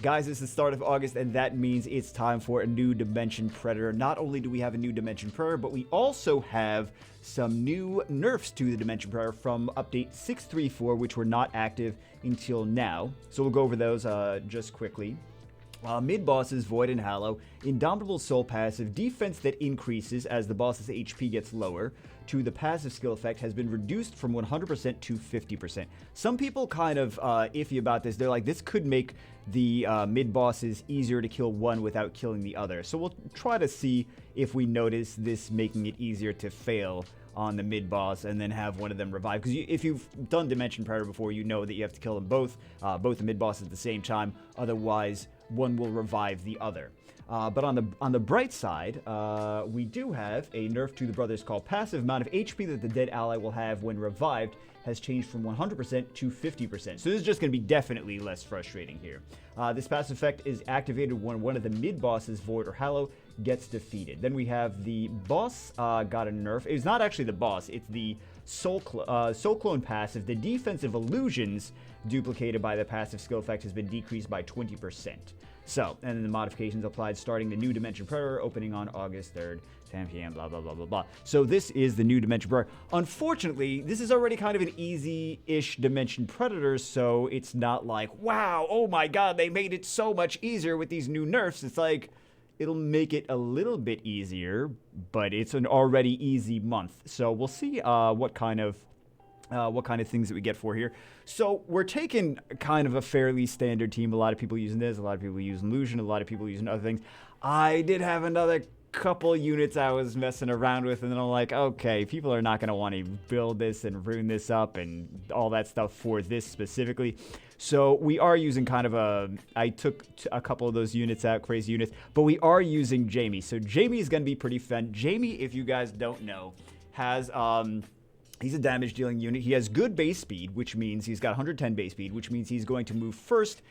Guys, it's the start of August, and that means it's time for a new Dimension Predator. Not only do we have a new Dimension Predator, but we also have some new nerfs to the Dimension Predator from update 634, which were not active until now. So we'll go over those just quickly. Mid-bosses, Void and Hallow, Indomitable Soul passive, defense that increases as the boss's HP gets lower, to the passive skill effect has been reduced from 100% to 50%. Some people kind of iffy about this. They're like, this could make the mid-bosses easier to kill one without killing the other. So we'll try to see if we notice this making it easier to fail on the mid-boss and then have one of them revive. Because if you've done Dimension Predator before, you know that you have to kill them both the mid-bosses at the same time. Otherwise, one will revive the other. But on the bright side, we do have a nerf to the Brothers Call passive. Amount of HP that the dead ally will have when revived has changed from 100% to 50%. So this is just going to be definitely less frustrating here. This passive effect is activated when one of the mid-bosses, Void or Hallow, gets defeated. Then we have the boss got a nerf. It's not actually the boss, it's the Soul Clone passive. The defensive illusions duplicated by the passive skill effect has been decreased by 20%. So, and then the modifications applied starting the new Dimension Predator, opening on August 3rd, 10 p.m., blah, blah, blah, blah, blah. So this is the new Dimension Predator. Unfortunately, this is already kind of an easy-ish Dimension Predator, so it's not like, wow, oh my god, they made it so much easier with these new nerfs. It's like, it'll make it a little bit easier, but it's an already easy month. So we'll see what kind of things that we get for here. So we're taking kind of a fairly standard team. A lot of people using this, a lot of people using Illusion, a lot of people using other things. I did have another couple units I was messing around with, and then I'm like, okay, people are not going to want to build this and ruin this up and all that stuff for this specifically. So we are using kind of I took a couple of those units out, crazy units, but we are using Jamie. So Jamie is going to be pretty fun. Jamie, if you guys don't know, has he's a damage dealing unit. He has good base speed, which means he's got 110 base speed, which means he's going to move first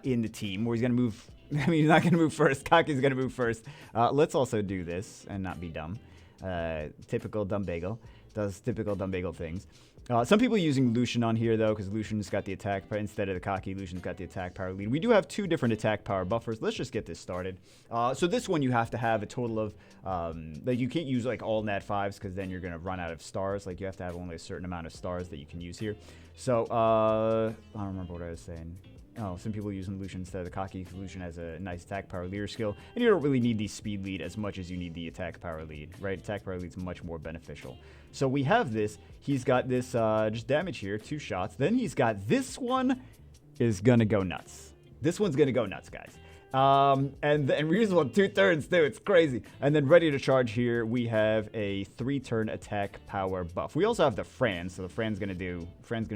in the team, or he's going to move, I mean, he's not going to move first. Kaki's going to move first. Let's also do this and not be dumb. Typical dumb bagel. Does typical dumb bagel things. Some people using Lucian on here, though, because Lucian's got the attack power. Instead of the Kaki, Lucian's got the attack power lead. We do have two different attack power buffers. Let's just get this started. So this one, you have to have a total of, like, you can't use, like, all nat 5s, because then you're going to run out of stars. Like, you have to have only a certain amount of stars that you can use here. So, I don't remember what I was saying. Oh, some people using Lucian instead of the Kaki. Lucian has a nice attack power leader skill, and you don't really need the speed lead as much as you need the attack power lead, right? Attack power lead is much more beneficial. So we have this. He's got this just damage here, 2 shots. Then he's got this one is gonna go nuts. This one's gonna go nuts, guys. And reusable 2 turns too. It's crazy. And then ready to charge here, we have a 3-turn attack power buff. We also have the Fran, so the Fran's gonna do Fran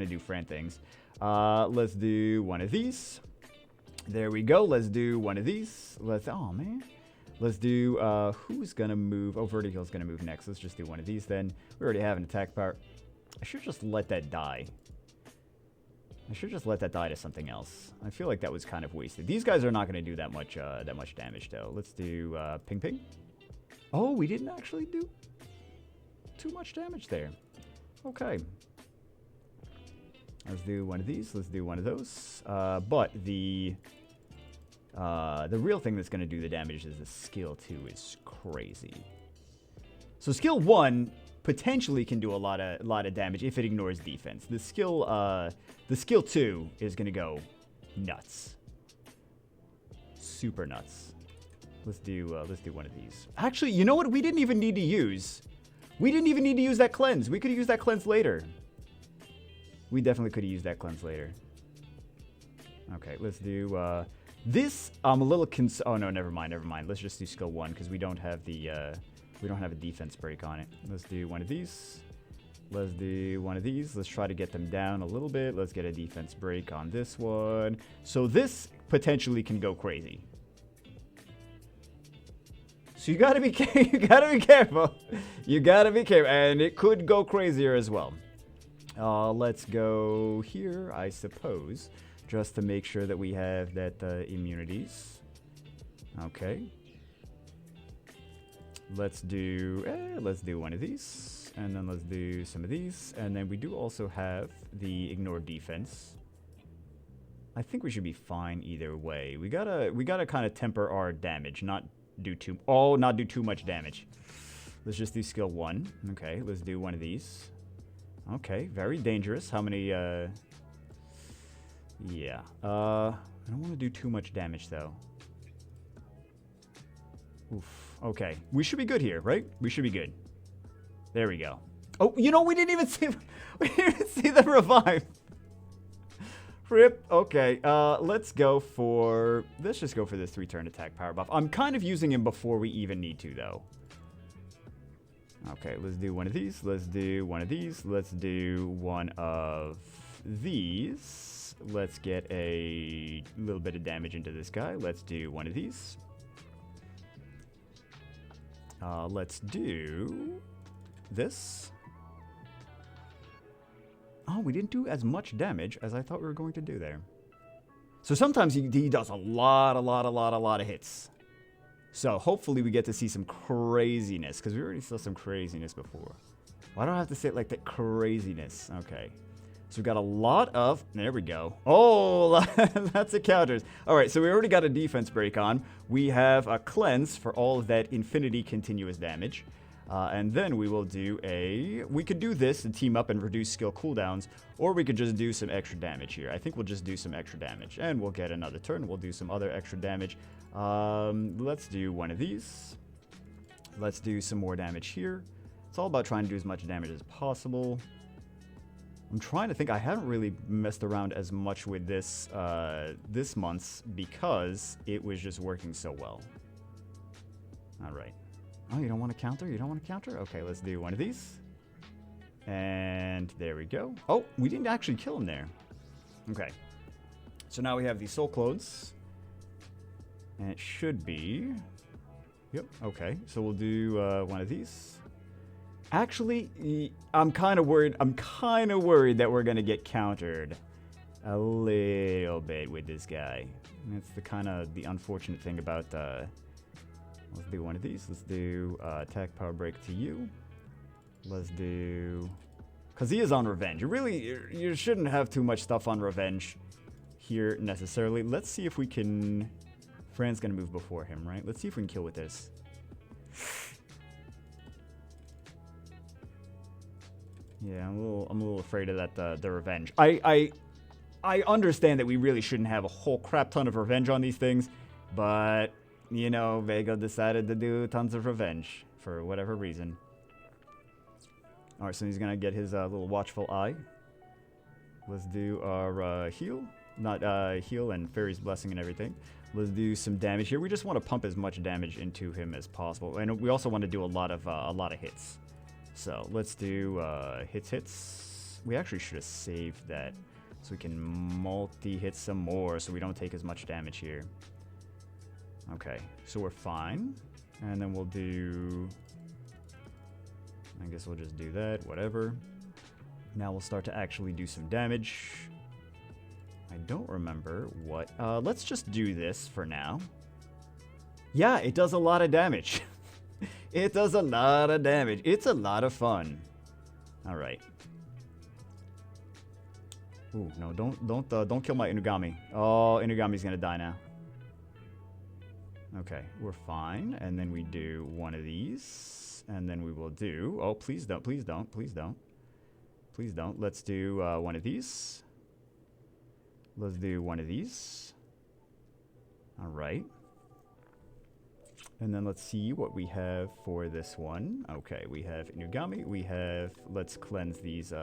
things. Let's do one of these. There we go. Let's do one of these. Oh man. Let's do, who's gonna move? Oh, Vertical's gonna move next. Let's just do one of these then. We already have an attack power. I should just let that die. I should just let that die to something else. I feel like that was kind of wasted. These guys are not gonna do that much damage though. Let's do, Ping Ping. Oh, we didn't actually do too much damage there. Okay. Let's do one of these. Let's do one of those. But the real thing that's going to do the damage is the skill 2 is crazy. So skill 1 potentially can do a lot of damage if it ignores defense. The skill 2 is going to go nuts. Super nuts. Let's do one of these. Actually, you know what? We didn't even need to use. We didn't even need to use that cleanse. We could have used that cleanse later. We definitely could have used that cleanse later. Okay, let's do this. I'm a little oh no, never mind. Let's just do skill 1 because we don't have a defense break on it. Let's do one of these. Let's do one of these. Let's try to get them down a little bit. Let's get a defense break on this one. So this potentially can go crazy. So you gotta be careful. You gotta be careful, and it could go crazier as well. Let's go here, I suppose, just to make sure that we have that immunities. Okay. Let's do one of these, and then let's do some of these, and then we do also have the ignore defense. I think we should be fine either way. We gotta kind of temper our damage, not do too much damage. Let's just do skill 1. Okay, let's do one of these. Okay, very dangerous. How many, yeah. I don't want to do too much damage, though. Oof. Okay, we should be good here, right? We should be good. There we go. Oh, you know, we didn't even see them revive. Rip. Okay, let's just go for this 3-turn attack power buff. I'm kind of using him before we even need to, though. Okay, let's do one of these. Let's do one of these. Let's do one of these. Let's get a little bit of damage into this guy. Let's do one of these. Let's do this. Oh, we didn't do as much damage as I thought we were going to do there. So sometimes he does a lot of hits. So hopefully we get to see some craziness, because we already saw some craziness before. Why do I have to say it like that? Craziness. Okay. So we've got a lot of... There we go. Oh, that's a counters. All right, so we already got a defense break on. We have a cleanse for all of that infinity continuous damage. And then we will do a... We could do this and team up and reduce skill cooldowns, or we could just do some extra damage here. I think we'll just do some extra damage, and we'll get another turn. We'll do some other extra damage. Let's do one of these. Let's do some more damage here. It's all about trying to do as much damage as possible. I'm trying to think. I haven't really messed around as much with this this month's because it was just working so well. All right. Oh, you don't want to counter? You don't want to counter? Okay, let's do one of these. And there we go. Oh, we didn't actually kill him there. Okay. So now we have these soul clothes. And it should be... Yep, okay. So we'll do one of these. Actually, I'm kind of worried. I'm kind of worried that we're going to get countered a little bit with this guy. That's the unfortunate thing about... Let's do one of these. Let's do attack power break to you. Let's do... Because he is on revenge. You shouldn't have too much stuff on revenge here necessarily. Let's see if we can... Fran's going to move before him, right? Let's see if we can kill with this. Yeah, I'm a little afraid of that, the revenge. I understand that we really shouldn't have a whole crap ton of revenge on these things, but... You know, Vega decided to do tons of revenge for whatever reason. Alright, so he's gonna get his little watchful eye. Let's do our heal. Not heal and Fairy's Blessing and everything. Let's do some damage here. We just want to pump as much damage into him as possible. And we also want to do a lot of hits. So let's do hits. We actually should have saved that. So we can multi-hit some more so we don't take as much damage here. Okay, so we're fine. And then we'll do... I guess we'll just do that, whatever. Now we'll start to actually do some damage. I don't remember what... let's just do this for now. Yeah, it does a lot of damage. It does a lot of damage. It's a lot of fun. Alright. Ooh, no, don't kill my Inugami. Oh, Inugami's gonna die now. Okay, we're fine. And then we do one of these. And then we will do... Oh, please don't, please don't, please don't. Please don't. Let's do one of these. Let's do one of these. All right. And then let's see what we have for this one. Okay, we have Inugami. We have... Let's cleanse these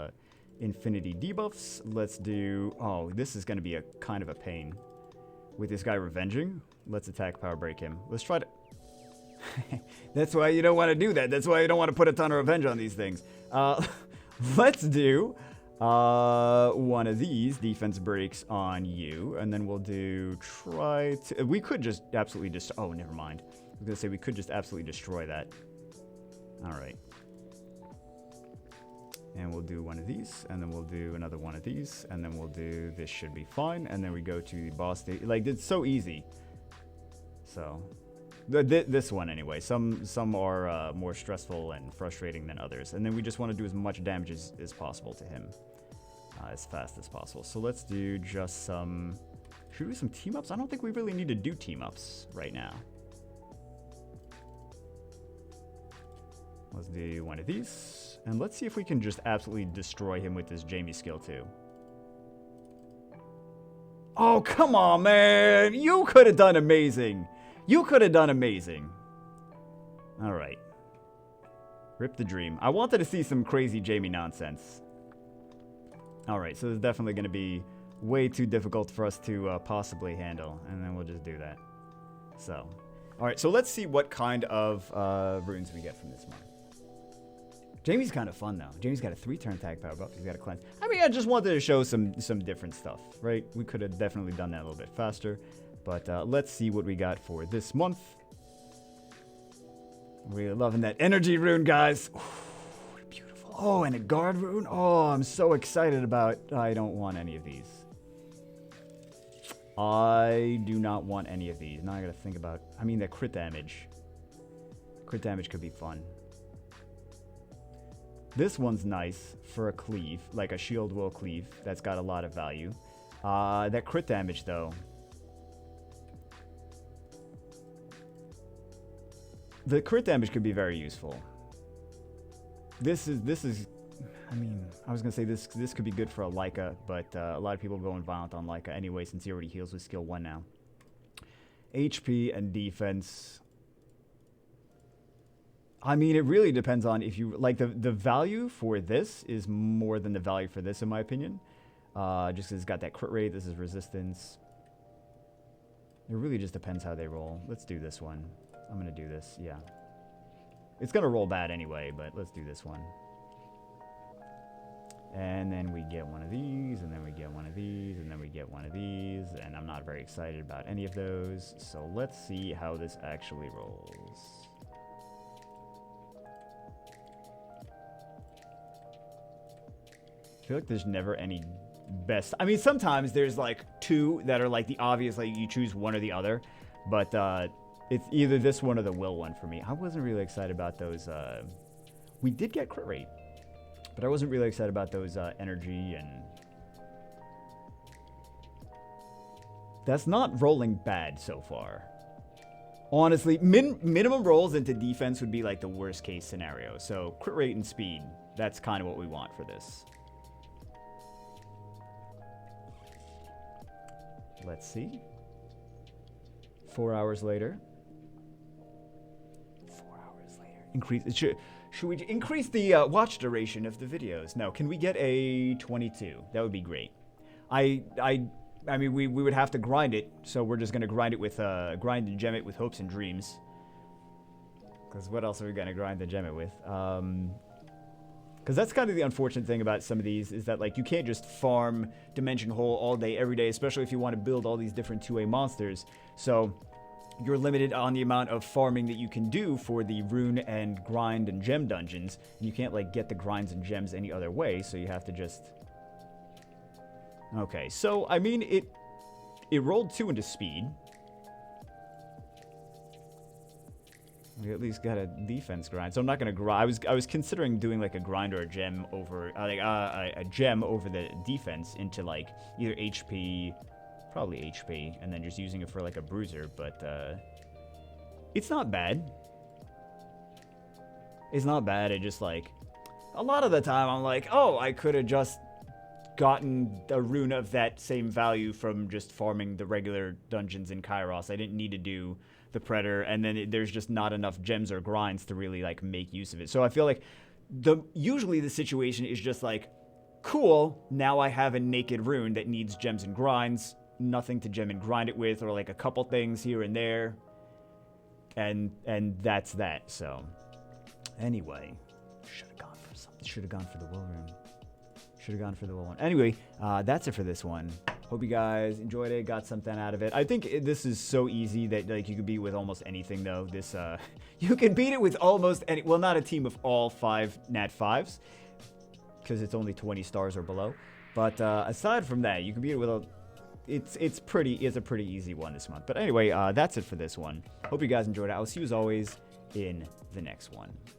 infinity debuffs. Let's do... Oh, this is going to be a kind of a pain. With this guy revenging. Let's attack power break him. Let's try to... That's why you don't want to do that. That's why you don't want to put a ton of revenge on these things. Let's do one of these defense breaks on you. And then we'll do try to... We could just absolutely just... Oh, never mind. I was going to say we could just absolutely destroy that. All right. And we'll do one of these, and then we'll do another one of these, and then we'll do... This should be fine. And then we go to the boss stage. Like, it's so easy. So... This one anyway. Some are more stressful and frustrating than others. And then we just want to do as much damage as possible to him. As fast as possible. So let's do just some Should we do some team-ups? I don't think we really need to do team-ups right now. Let's do one of these. And let's see if we can just absolutely destroy him with this Jamie skill too. Oh, come on, man. You could have done amazing. You could have done amazing. All right. Rip the dream. I wanted to see some crazy Jamie nonsense. All right, so this is definitely going to be way too difficult for us to possibly handle. And then we'll just do that. So, all right, so let's see what kind of runes we get from this one. Jamie's kind of fun, though. Jamie's got a 3-turn tag power buff. He's got a cleanse. I mean, I just wanted to show some different stuff, right? We could have definitely done that a little bit faster. But let's see what we got for this month. Really loving that energy rune, guys. Ooh, beautiful. Oh, and a guard rune. Oh, I'm so excited about... I don't want any of these. I do not want any of these. Now I gotta think about... I mean, the crit damage. Crit damage could be fun. This one's nice for a cleave, like a shield will cleave. That's got a lot of value. That crit damage, though. The crit damage could be very useful. This is. I mean, I was gonna say this could be good for a Leica, but a lot of people go violent on Leica anyway, since he already heals with skill 1 now. HP and defense. I mean, it really depends on if you like the value for this is more than the value for this, in my opinion. Just because it's got that crit rate. This is resistance. It really just depends how they roll. Let's do this one. I'm gonna do this. Yeah, it's gonna roll bad anyway, but let's do this one. And then we get one of these, and then we get one of these, and then we get one of these, and I'm not very excited about any of those. So let's see how this actually rolls. I feel like there's never any best. I mean, sometimes there's like 2 that are like the obvious, like you choose one or the other, but it's either this one or the will one for me. I wasn't really excited about those. We did get crit rate, but I wasn't really excited about those energy, and that's not rolling bad so far. Honestly, minimum rolls into defense would be like the worst case scenario. So crit rate and speed, that's kind of what we want for this. Let's see. 4 hours later. 4 hours later. Increase. Should we increase the watch duration of the videos? No. Can we get a 22? That would be great. I mean, we would have to grind it, so we're just gonna grind it with grind and gem it with hopes and dreams. Because what else are we gonna grind and gem it with? Because that's kind of the unfortunate thing about some of these, is that like you can't just farm Dimension Hole all day, every day, especially if you want to build all these different 2A monsters. So you're limited on the amount of farming that you can do for the rune and grind and gem dungeons. And you can't like get the grinds and gems any other way, so you have to just... Okay, so I mean, it rolled 2 into speed. We at least got a defense grind, so I'm not gonna grind. I was considering doing like a grind or a gem over, a gem over the defense into like either HP, probably HP, and then just using it for like a bruiser. But it's not bad. It's not bad. It just like a lot of the time I'm like, oh, I could have just gotten a rune of that same value from just farming the regular dungeons in Kairos. I didn't need to do the Predator, and then there's just not enough gems or grinds to really like make use of it. So I feel like usually the situation is just like, cool, now I have a naked rune that needs gems and grinds, nothing to gem and grind it with, or like a couple things here and there, and that's that. So anyway, should have gone for something. Should have gone for the will rune. Should have gone for the will one. Anyway, that's it for this one. Hope you guys enjoyed it, got something out of it. I think this is so easy that like you could beat with almost anything, though. This you can beat it with almost any. Well, not a team of all 5 Nat 5s, because it's only 20 stars or below. But aside from that, you can beat it with a. It's a pretty easy one this month. But anyway, that's it for this one. Hope you guys enjoyed it. I'll see you as always in the next one.